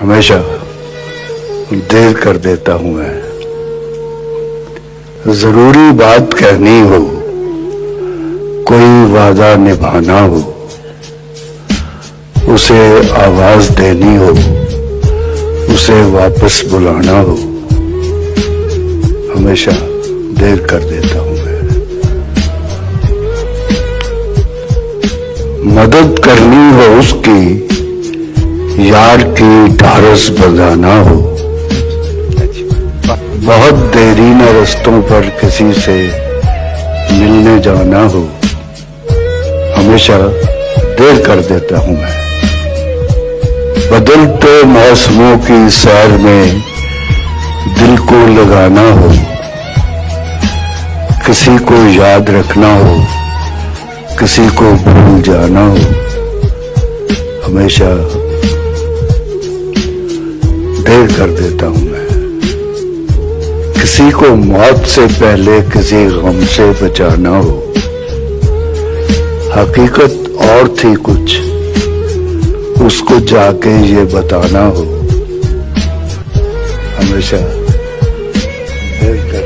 हमेशा देर कर देता हूं मैं। जरूरी बात कहनी हो, कोई वादा निभाना हो, उसे आवाज देनी हो, उसे वापस बुलाना हो, हमेशा देर कर देता हूं मैं। मदद करनी हो उसकी, यार की ढारस बंधाना हो, बहुत देरीना रस्तों पर किसी से मिलने जाना हो, हमेशा देर कर देता हूं मैं। बदलते मौसमों की सैर में दिल को लगाना हो, किसी को याद रखना हो, किसी को भूल जाना हो, हमेशा देर कर देता हूं मैं। किसी को मौत से पहले किसी गम से बचाना हो, हकीकत और थी कुछ, उसको जाके ये बताना हो, हमेशा देर कर